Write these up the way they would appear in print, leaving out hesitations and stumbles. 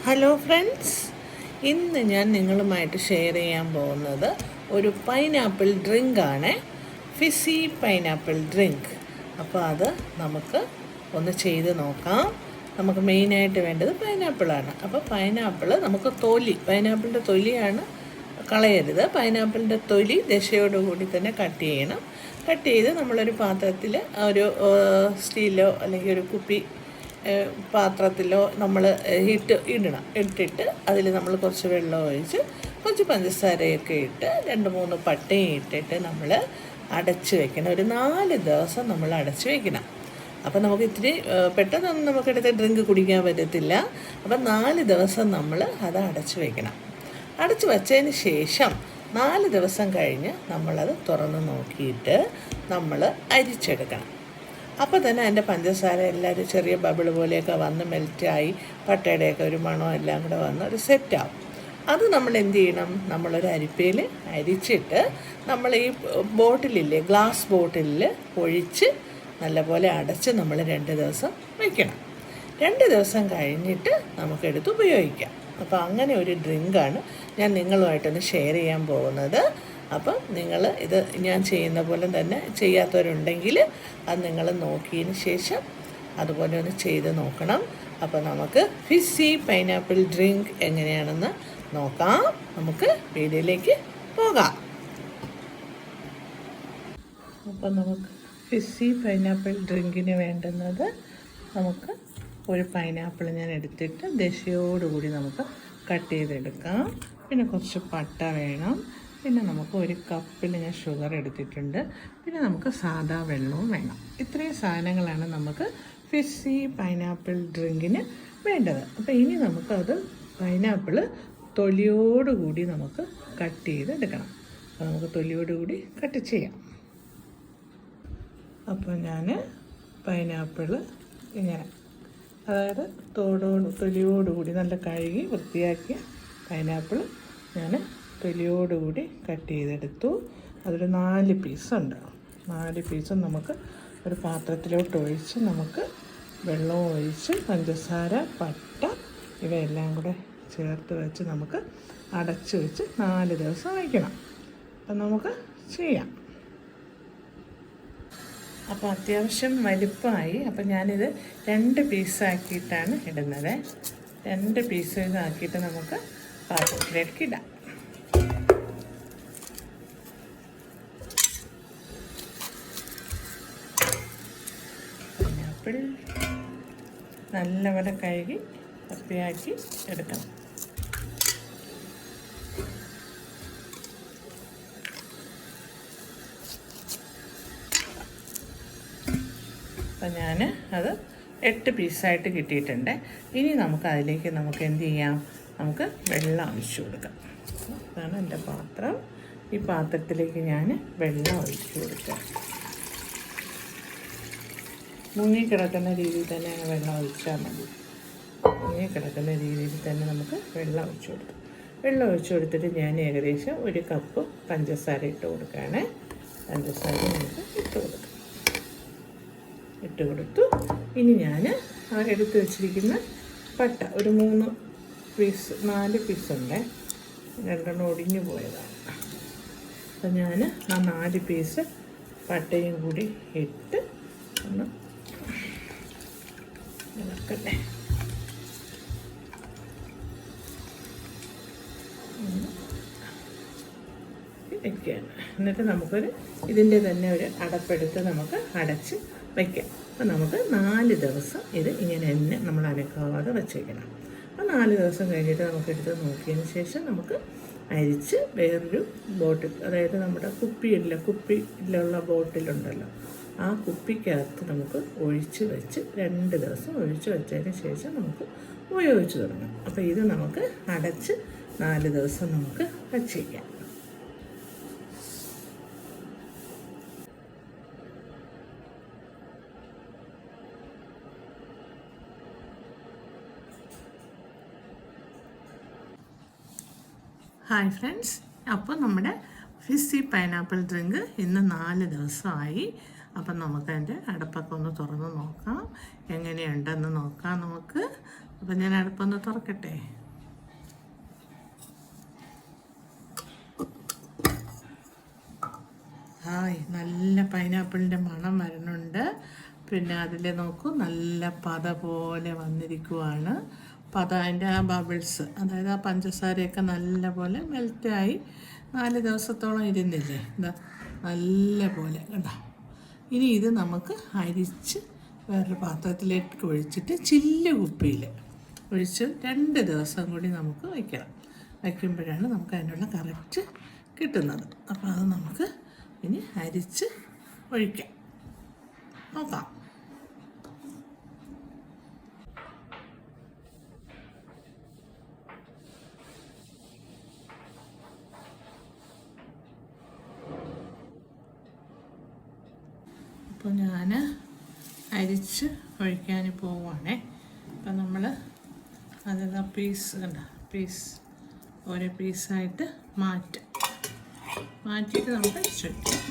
Hello friends, ഇന്ന് ഞാൻ നിങ്ങളുമായിട്ട് ഷെയർ ചെയ്യാൻ പോകുന്നത് ഒരു പൈനാപ്പിൾ ഡ്രിങ്കാണ്. Fizzy pineapple drink. അപ്പോൾ അത് നമുക്ക് ഒന്ന് ചെയ്ത് നോക്കാം. നമുക്ക് മെയിനായിട്ട് വേണ്ടത് പൈനാപ്പിളാണ്. അപ്പോൾ പൈനാപ്പിൾ നമുക്ക് പൈനാപ്പിളിൻ്റെ തൊലിയാണ് കളയരുത്. പൈനാപ്പിളിൻ്റെ തൊലി ദശയോടുകൂടി തന്നെ കട്ട് ചെയ്യണം. കട്ട് ചെയ്ത് നമ്മളൊരു പാത്രത്തിൽ ഒരു സ്റ്റീലോ അല്ലെങ്കിൽ ഒരു കുപ്പി പാത്രത്തിലോ നമ്മൾ ഇട്ടിട്ട് അതിൽ നമ്മൾ കുറച്ച് വെള്ളം ഒഴിച്ച് കുറച്ച് പഞ്ചസാരയൊക്കെ ഇട്ട് 2-3 പട്ടയും ഇട്ടിട്ട് നമ്മൾ അടച്ച് വെക്കണം. ഒരു 4 ദിവസം നമ്മൾ അടച്ച് വെക്കണം. അപ്പം നമുക്ക് ഇത്തിരി പെട്ടെന്നൊന്നും നമുക്കെടുത്ത് ഡ്രിങ്ക് കുടിക്കാൻ പറ്റത്തില്ല. അപ്പം 4 ദിവസം നമ്മൾ അത് അടച്ച് വെക്കണം. അടച്ച് വെച്ചതിന് ശേഷം 4 ദിവസം കഴിഞ്ഞ് നമ്മളത് തുറന്ന് നോക്കിയിട്ട് നമ്മൾ അരിച്ചെടുക്കണം. അപ്പോൾ തന്നെ അതിൻ്റെ പഞ്ചസാര എല്ലാവരും ചെറിയ ബബിൾ പോലെയൊക്കെ വന്ന് മെൽറ്റായി പട്ടയുടെയൊക്കെ ഒരു മണം എല്ലാം കൂടെ വന്ന് ഒരു സെറ്റാവും. അത് നമ്മൾ എന്ത് ചെയ്യണം, നമ്മളൊരു അരിപ്പയിൽ അരിച്ചിട്ട് നമ്മൾ ഈ ബോട്ടിലില്ലേ, ഗ്ലാസ് ബോട്ടിലിൽ ഒഴിച്ച് നല്ലപോലെ അടച്ച് നമ്മൾ 2 ദിവസം വയ്ക്കണം. 2 ദിവസം കഴിഞ്ഞിട്ട് നമുക്കെടുത്ത് ഉപയോഗിക്കാം. അപ്പോൾ അങ്ങനെ ഒരു ഡ്രിങ്കാണ് ഞാൻ നിങ്ങളുമായിട്ടൊന്ന് ഷെയർ ചെയ്യാൻ പോകുന്നത്. അപ്പം നിങ്ങൾ ഇത് ഞാൻ ചെയ്യുന്ന പോലെ തന്നെ ചെയ്യാത്തവരുണ്ടെങ്കിൽ അത് നിങ്ങൾ നോക്കിയതിന് ശേഷം അതുപോലെ ഒന്ന് ചെയ്ത് നോക്കണം. അപ്പോൾ നമുക്ക് ഫിസി പൈനാപ്പിൾ ഡ്രിങ്ക് എങ്ങനെയാണെന്ന് നോക്കാം. നമുക്ക് വീഡിയോയിലേക്ക് പോകാം. അപ്പം നമുക്ക് ഫിസി പൈനാപ്പിൾ ഡ്രിങ്കിന് വേണ്ടുന്നത്, നമുക്ക് ഒരു പൈനാപ്പിൾ ഞാൻ എടുത്തിട്ട് ദശയോടുകൂടി നമുക്ക് കട്ട് ചെയ്തെടുക്കാം. പിന്നെ കുറച്ച് പട്ട വേണം. പിന്നെ നമുക്ക് ഒരു കപ്പിൽ ഞാൻ ഷുഗർ എടുത്തിട്ടുണ്ട്. പിന്നെ നമുക്ക് സാദാ വെള്ളവും വേണം. ഇത്രയും സാധനങ്ങളാണ് നമുക്ക് ഫിസി പൈനാപ്പിൾ ഡ്രിങ്കിന് വേണ്ടത്. അപ്പോൾ ഇനി നമുക്കത് പൈനാപ്പിൾ തൊലിയോടുകൂടി നമുക്ക് കട്ട് ചെയ്തെടുക്കണം. അപ്പോൾ നമുക്ക് തൊലിയോടുകൂടി കട്ട് ചെയ്യാം. അപ്പോൾ ഞാൻ പൈനാപ്പിൾ ഇങ്ങനെ, അതായത് തൊലിയോടുകൂടി നല്ല കഴുകി വൃത്തിയാക്കിയ പൈനാപ്പിൾ ഞാൻ തൊലിയോടുകൂടി കട്ട് ചെയ്തെടുത്തു. അതൊരു 4 പീസുണ്ട്. 4 പീസും നമുക്ക് ഒരു പാത്രത്തിലോട്ട് ഒഴിച്ച് നമുക്ക് വെള്ളം ഒഴിച്ച് പഞ്ചസാര, പട്ട ഇവയെല്ലാം കൂടെ ചേർത്ത് വെച്ച് നമുക്ക് അടച്ച് വെച്ച് 4 ദിവസം വയ്ക്കണം. അപ്പം നമുക്ക് ചെയ്യാം. അപ്പോൾ അത്യാവശ്യം വലിപ്പമായി. അപ്പം ഞാനിത് 2 പീസാക്കിയിട്ടാണ് ഇടുന്നത്. 2 പീസ് ഇതാക്കിയിട്ട് നമുക്ക് പാത്രത്തിലേക്ക് ഇടാം. പൈനാപ്പിൾ നല്ലപോലെ കഴുകി വൃത്തിയാക്കി എടുക്കണം. അപ്പം ഞാൻ അത് 8 പീസായിട്ട് കിട്ടിയിട്ടുണ്ട്. ഇനി നമുക്ക് അതിലേക്ക് നമുക്ക് എന്ത് ചെയ്യാം, നമുക്ക് വെള്ളം ഒഴിച്ചു കൊടുക്കാം. അതാണ് എൻ്റെ പാത്രം. ഈ പാത്രത്തിലേക്ക് ഞാൻ വെള്ളം ഒഴിച്ചു കൊടുക്കാം. മുങ്ങിക്കിടക്കുന്ന രീതിയിൽ തന്നെ വെള്ളം ഒഴിച്ചാൽ മതി. മുങ്ങിക്കിടക്കുന്ന രീതിയിൽ തന്നെ നമുക്ക് വെള്ളം ഒഴിച്ചു കൊടുക്കാം. വെള്ളം ഒഴിച്ചു കൊടുത്തിട്ട് ഞാൻ ഏകദേശം 1 കപ്പ് പഞ്ചസാര ഇട്ട് കൊടുക്കുകയാണ്. പഞ്ചസാര നമുക്ക് ഇട്ട് കൊടുത്തു. ഇനി ഞാൻ എടുത്ത് വെച്ചിരിക്കുന്ന പട്ട ഒരു 4 പീസുണ്ട്. 2 ഒടിഞ്ഞു പോയതാണ്. അപ്പം ഞാൻ ആ 4 പീസ് പട്ടയും കൂടി ഇട്ട് ഒന്ന് ഇളക്കട്ടെ. വയ്ക്കുകയാണ്. എന്നിട്ട് നമുക്കൊരു ഇതിൻ്റെ തന്നെ ഒരു അടപ്പെടുത്ത് നമുക്ക് അടച്ച് വയ്ക്കാം. അപ്പം നമുക്ക് 4 ദിവസം ഇത് ഇങ്ങനെ തന്നെ നമ്മൾ അനക്കാതെ വച്ചേക്കണം. അപ്പോൾ 4 ദിവസം കഴിഞ്ഞിട്ട് നമുക്കെടുത്ത് നോക്കിയതിന് ശേഷം നമുക്ക് അരിച്ച് വേറൊരു ബോട്ടിൽ, അതായത് നമ്മുടെ കുപ്പിയിലുള്ള ബോട്ടിലുണ്ടല്ലോ, ആ കുപ്പിക്കകത്ത് നമുക്ക് ഒഴിച്ച് വെച്ച് 2 ദിവസം ഒഴിച്ച് വെച്ചതിന് ശേഷം നമുക്ക് ഉപയോഗിച്ച് തുടങ്ങാം. അപ്പോൾ ഇത് നമുക്ക് അടച്ച് 4 ദിവസം നമുക്ക് വച്ചേക്കാം. ഹായ് ഫ്രണ്ട്സ്, അപ്പോൾ നമ്മുടെ ഫിസി പൈനാപ്പിൾ ഡ്രിങ്ക് ഇന്ന് 4 ദിവസമായി. അപ്പം നമുക്കതിൻ്റെ അടപ്പൊക്കെ ഒന്ന് തുറന്ന് നോക്കാം, എങ്ങനെയുണ്ടെന്ന് നോക്കാം നമുക്ക്. അപ്പം ഞാൻ അടുപ്പൊന്ന് തുറക്കട്ടെ. ഹായ്, നല്ല പൈനാപ്പിളിൻ്റെ മണം വരുന്നുണ്ട്. പിന്നെ അതിൽ നോക്കൂ, നല്ല പത പോലെ വന്നിരിക്കുവാണ്. പത, അതിൻ്റെ ആ ബബിൾസ്, അതായത് ആ പഞ്ചസാരയൊക്കെ നല്ല പോലെ മെൽറ്റായി 4 ദിവസത്തോളം ഇരുന്നില്ലേ, എന്താ നല്ല പോലെ കണ്ടോ. ഇനി ഇത് നമുക്ക് അരിച്ച് വേറൊരു പാത്രത്തിലേക്ക് ഒഴിച്ചിട്ട് ചില്ല് കുപ്പിയിൽ ഒഴിച്ച് 2 ദിവസം കൂടി നമുക്ക് വയ്ക്കണം. വയ്ക്കുമ്പോഴാണ് നമുക്ക് അതിനുള്ള കറക്റ്റ് കിട്ടുന്നത്. അപ്പോൾ അത് നമുക്ക് ഇനി അരിച്ച് ഒഴിക്കാം, നോക്കാം. അപ്പോൾ ഞാൻ അരിച്ച് ഒഴിക്കാൻ പോവുകയാണേ. അപ്പം നമ്മൾ അതിൽ പീസ് കണ്ട പീസ് ഓരോ പീസായിട്ട് മാറ്റിയിട്ട് നമുക്ക് അരിച്ച് വയ്ക്കാം.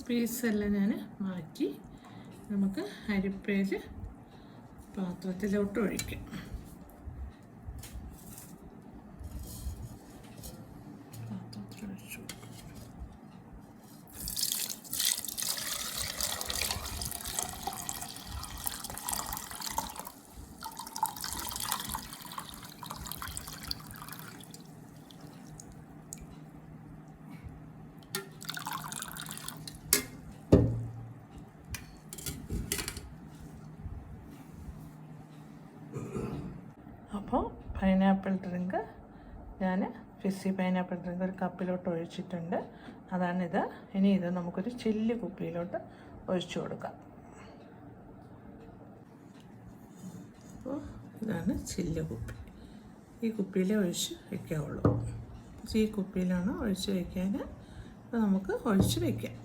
പീസെല്ലാം ഞാൻ മാറ്റി നമുക്ക് അരിപ്പയിൽ പാത്രത്തിലോട്ട് ഒഴിക്കാം. അപ്പോൾ പൈനാപ്പിൾ ഡ്രിങ്ക് ഞാൻ ഫിസ്സി പൈനാപ്പിൾ ഡ്രിങ്ക് ഒരു കപ്പിലോട്ട് ഒഴിച്ചിട്ടുണ്ട്. അതാണിത്. ഇനി ഇത് നമുക്കൊരു ചില്ല് കുപ്പിയിലോട്ട് ഒഴിച്ചു കൊടുക്കാം. അപ്പോൾ ഇതാണ് ചില്ല് കുപ്പി. ഈ കുപ്പിയിലേ ഒഴിച്ച് വയ്ക്കാവുള്ളൂ. ഈ കുപ്പിയിലാണ് ഒഴിച്ച് വയ്ക്കാൻ. അപ്പോൾ നമുക്ക് ഒഴിച്ച് വയ്ക്കാം.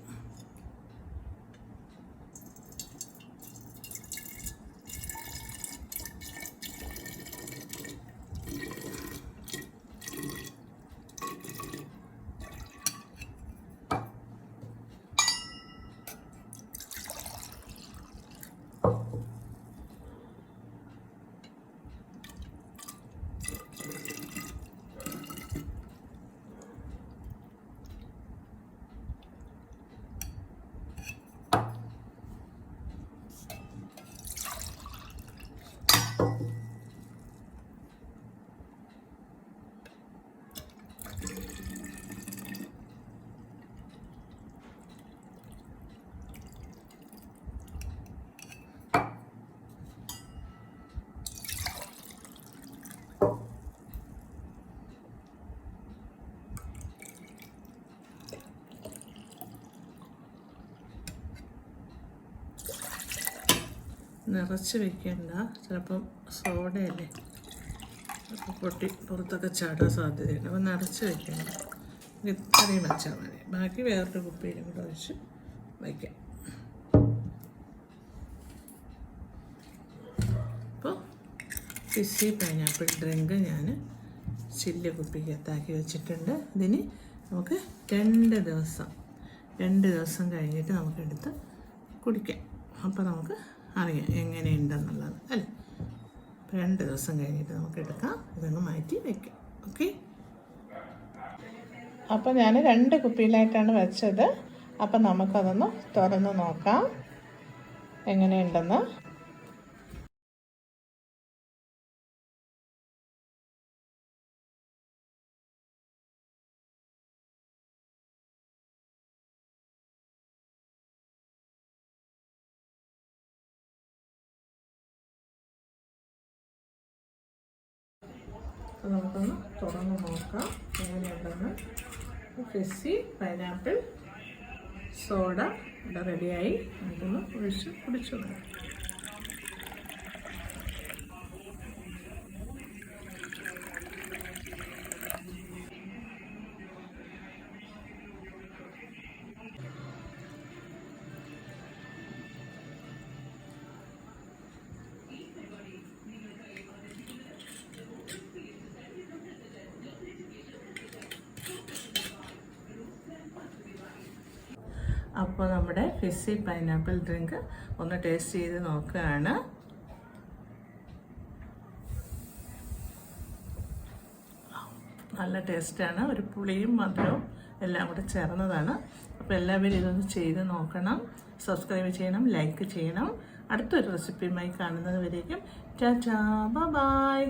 നിറച്ച് വയ്ക്കേണ്ട, ചിലപ്പം സോഡയല്ലേ, അപ്പോൾ പൊട്ടി പുറത്തൊക്കെ ചാടാൻ സാധ്യതയുണ്ട്. അപ്പോൾ നിറച്ച് വയ്ക്കേണ്ട, ഇത്രയും വെച്ചാൽ മതി. ബാക്കി വേറൊരു കുപ്പിയിലും കൂടെ ഒഴിച്ച് വയ്ക്കാം. അപ്പോൾ ഫിസ്സി പൈനാപ്പിൾ ഡ്രിങ്ക് ഞാൻ ചില്ല് കുപ്പിക്കകത്താക്കി വെച്ചിട്ടുണ്ട്. ഇതിന് നമുക്ക് 2 ദിവസം കഴിഞ്ഞിട്ട് നമുക്കെടുത്ത് കുടിക്കാം. അപ്പോൾ നമുക്ക് അറിയാം എങ്ങനെയുണ്ടെന്നുള്ളത് അല്ലേ. 2 ദിവസം കഴിഞ്ഞിട്ട് നമുക്ക് എടുക്കാം. ഇതൊന്ന് മാറ്റി വയ്ക്കാം. ഓക്കെ. അപ്പോൾ ഞാൻ 2 കുപ്പിയിലായിട്ടാണ് വെച്ചത്. അപ്പം നമുക്കതൊന്ന് തുറന്ന് നോക്കാം എങ്ങനെയുണ്ടെന്ന്. അപ്പോൾ നമുക്കൊന്ന് തുറന്ന് നോക്കാം എങ്ങനെയുണ്ടെന്ന്. ഫിസ്സി പൈനാപ്പിൾ സോഡ ഇവിടെ റെഡിയായി. നമുക്കൊന്ന് ഒഴിച്ച് കുടിച്ചു നോക്കാം. അപ്പോൾ നമ്മുടെ ഫിസ്സി പൈനാപ്പിൾ ഡ്രിങ്ക് ഒന്ന് ടേസ്റ്റ് ചെയ്ത് നോക്കുകയാണ്. നല്ല ടേസ്റ്റാണ്. ഒരു പുളിയും മധുരവും എല്ലാം കൂടെ ചേർന്നതാണ്. അപ്പോൾ എല്ലാവരും ഇതൊന്ന് ചെയ്ത് നോക്കണം. സബ്സ്ക്രൈബ് ചെയ്യണം, ലൈക്ക് ചെയ്യണം. അടുത്തൊരു റെസിപ്പിയുമായി കാണുന്നത് വരേക്കും ടാറ്റാ ബൈ.